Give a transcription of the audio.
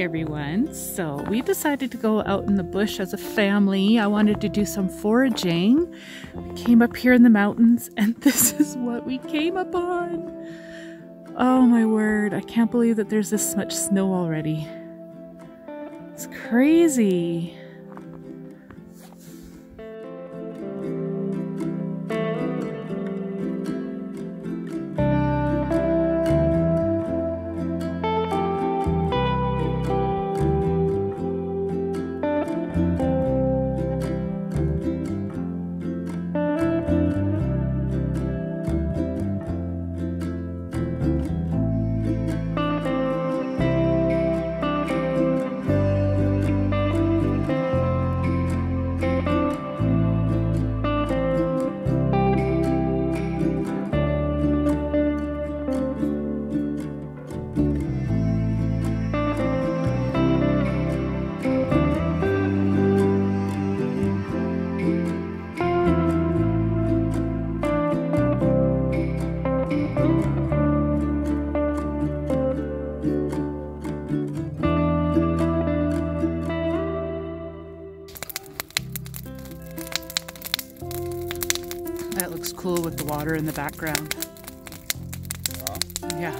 everyone. So we decided to go out in the bush as a family. I wanted to do some foraging. We came up here in the mountains and this is what we came upon. Oh my word, I can't believe that there's this much snow already. It's crazy. That looks cool with the water in the background. Yeah.